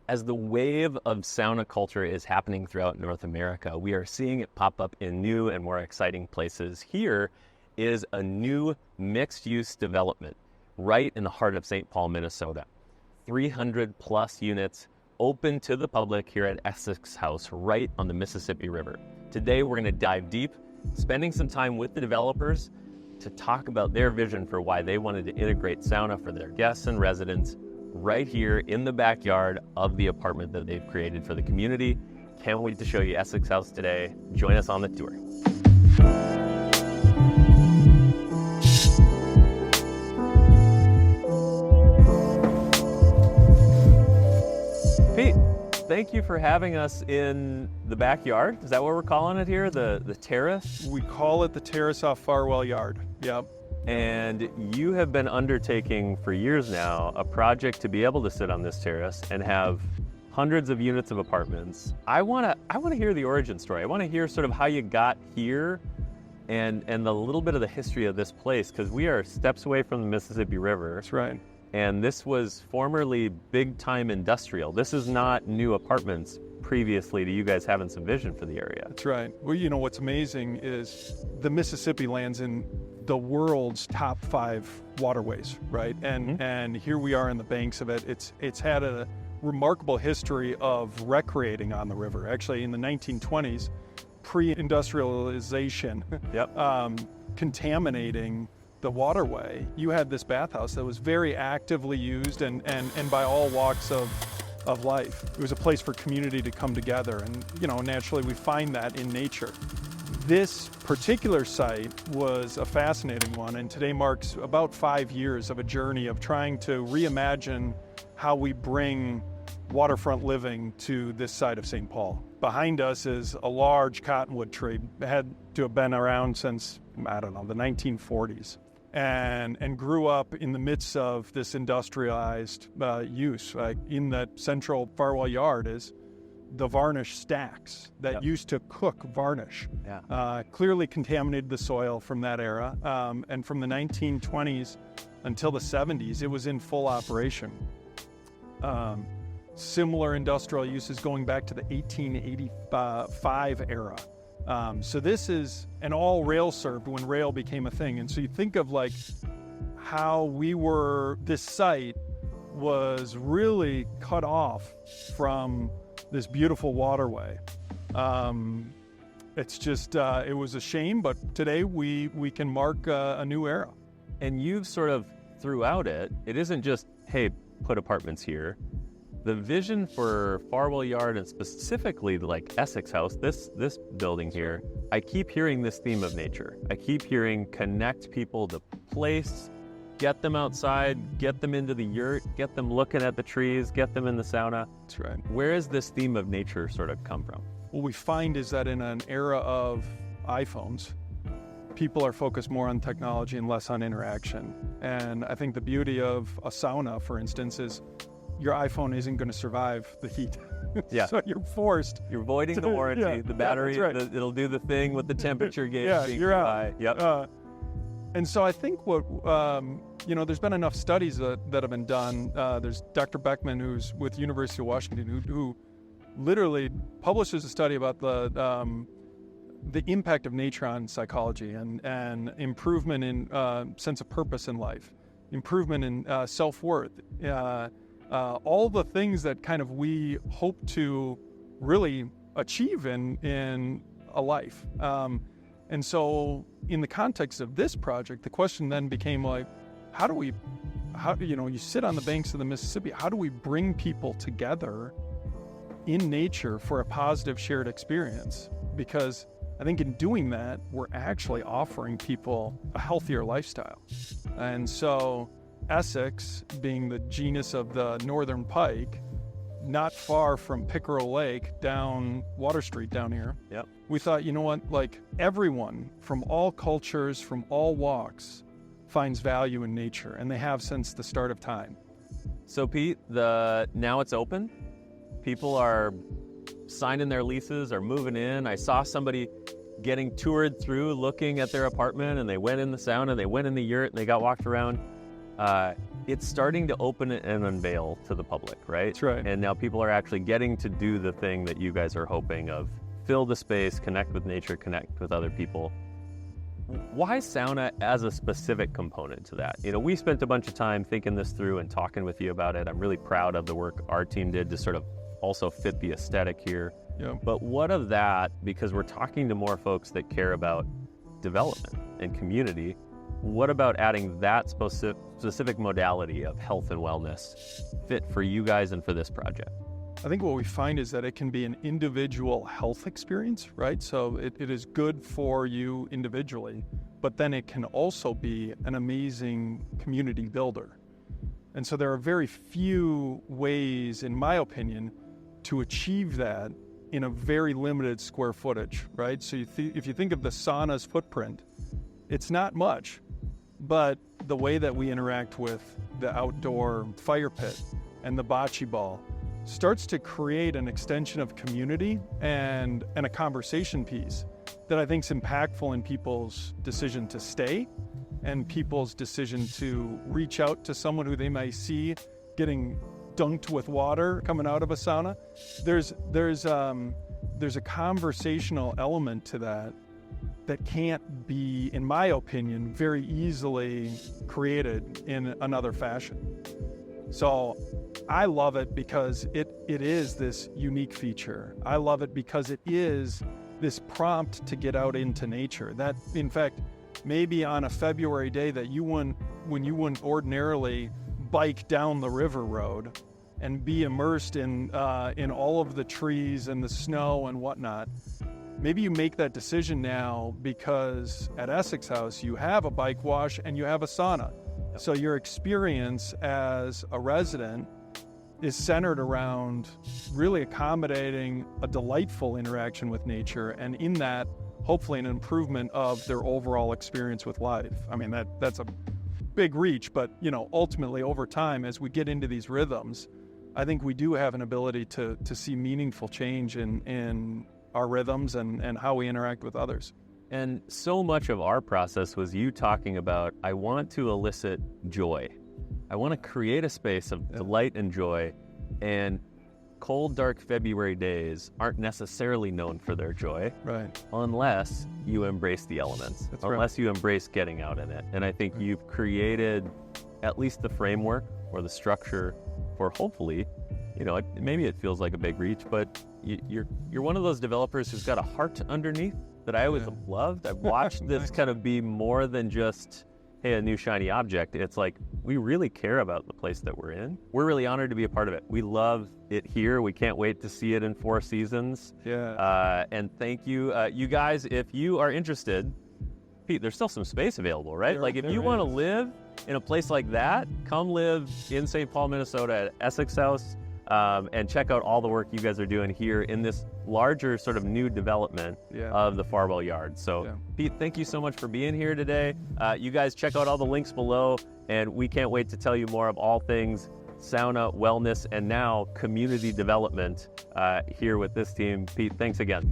As the wave of sauna culture is happening throughout North America, we are seeing it pop up in new and more exciting places. Here is a new mixed-use development right in the heart of St. Paul, Minnesota. 300 plus units open to the public here at Esox House right on the Mississippi River. Today we're going to dive deep, spending some time with the developers to talk about their vision for why they wanted to integrate sauna for their guests and residents right here in the backyard of the apartment that they've created for the community. Can't wait to show you Esox House today. Join us on the tour. Pete, thank you for having us in the backyard. Is that what we're calling it here? The terrace? We call it the terrace off Farwell Yard. Yep. And you have been undertaking for years now a project to be able to sit on this terrace and have hundreds of units of apartments. I want to hear the origin story. I want to hear sort of how you got here and the little bit of the history of this place, because we are steps away from the Mississippi River. That's right. And this was formerly big time industrial. This is not new apartments previously to you guys having some vision for the area. That's right. Well, you know, what's amazing is the Mississippi lands in the world's top 5 waterways, right? And here we are in the banks of it. It's had a remarkable history of recreating on the river. Actually, in the 1920s, pre-industrialization, contaminating the waterway, you had this bathhouse that was very actively used and by all walks of life. It was a place for community to come together, and you know, naturally we find that in nature. This particular site was a fascinating one, and today marks about 5 years of a journey of trying to reimagine how we bring waterfront living to this side of St. Paul. Behind us is a large cottonwood tree. It had to have been around since, I don't know, the 1940s. And grew up in the midst of this industrialized use. In that central Farwell Yard is the varnish stacks that used to cook varnish. Clearly contaminated the soil from that era. And from the 1920s until the 70s, it was in full operation. Similar industrial uses going back to the 1885 era. So this is an all rail served when rail became a thing. And so you think of like how this site was really cut off from this beautiful waterway. It's just, it was a shame, but today we can mark a new era. And you've sort of, throughout it isn't just, hey, put apartments here. The vision for Farwell Yard and specifically like Esox House, this building here, I keep hearing this theme of nature. I keep hearing connect people to place, get them outside, get them into the yurt, get them looking at the trees, get them in the sauna. That's right. Where has this theme of nature sort of come from? What we find is that in an era of iPhones, people are focused more on technology and less on interaction. And I think the beauty of a sauna, for instance, is your iPhone isn't going to survive the heat. So you're forced. You're voiding the warranty, the battery, right. It'll do the thing with the temperature gauge. You're out. Yep. And so I think what, there's been enough studies that have been done. There's Dr. Beckman, who's with University of Washington, who literally publishes a study about the impact of nature on psychology and improvement in sense of purpose in life, improvement in self-worth, all the things that kind of we hope to really achieve in a life. And so in the context of this project, the question then became like, you sit on the banks of the Mississippi, how do we bring people together in nature for a positive shared experience? Because I think in doing that, we're actually offering people a healthier lifestyle. And so Esox, being the genus of the northern pike, not far from Pickerel Lake down Water Street down here, we thought, you know what, like everyone from all cultures, from all walks, finds value in nature, and they have since the start of time. So Pete, now it's open. People are signing their leases, are moving in. I saw somebody getting toured through, looking at their apartment, and they went in the sauna, they went in the yurt, and they got walked around. it's starting to open and unveil to the public, right? That's right. And now people are actually getting to do the thing that you guys are hoping of: fill the space, connect with nature, connect with other people. Why sauna as a specific component to that? We spent a bunch of time thinking this through and talking with you about it. I'm really proud of the work our team did to sort of also fit the aesthetic here. Yeah. But what of that, because we're talking to more folks that care about development and community, what about adding that specific modality of health and wellness fit for you guys and for this project? I think what we find is that it can be an individual health experience, right? So it is good for you individually, but then it can also be an amazing community builder. And so there are very few ways, in my opinion, to achieve that in a very limited square footage, right? So if you think of the sauna's footprint, it's not much, but the way that we interact with the outdoor fire pit and the bocce ball starts to create an extension of community and a conversation piece that I think is impactful in people's decision to stay and people's decision to reach out to someone who they may see getting dunked with water coming out of a sauna. There's a conversational element to that can't be, in my opinion, very easily created in another fashion. So I love it because it is this unique feature. I love it because it is this prompt to get out into nature. That, in fact, maybe on a February day that when you wouldn't ordinarily bike down the river road and be immersed in all of the trees and the snow and whatnot, maybe you make that decision now because at Esox House you have a bike wash and you have a sauna. So your experience as a resident is centered around really accommodating a delightful interaction with nature, and in that, hopefully an improvement of their overall experience with life. I mean, that's a big reach, but ultimately over time, as we get into these rhythms, I think we do have an ability to see meaningful change in our rhythms and how we interact with others. And so much of our process was you talking about, I want to elicit joy. I want to create a space of delight and joy. And cold, dark February days aren't necessarily known for their joy, right? Unless you embrace the elements, unless you embrace getting out in it. And I think you've created at least the framework or the structure for, hopefully, maybe it feels like a big reach, but you're one of those developers who's got a heart underneath that I always have loved. I've watched this kind of be more than just, hey, a new shiny object. It's like, we really care about the place that we're in. We're really honored to be a part of it. We love it here. We can't wait to see it in 4 seasons. Yeah. And thank you. You guys, if you are interested, Pete, there's still some space available, right? If you want to live in a place like that, come live in St. Paul, Minnesota at Esox House, and check out all the work you guys are doing here in this larger sort of new development of the Farwell Yard. So Pete, thank you so much for being here today. You guys check out all the links below, and we can't wait to tell you more of all things sauna, wellness, and now community development here with this team. Pete, thanks again.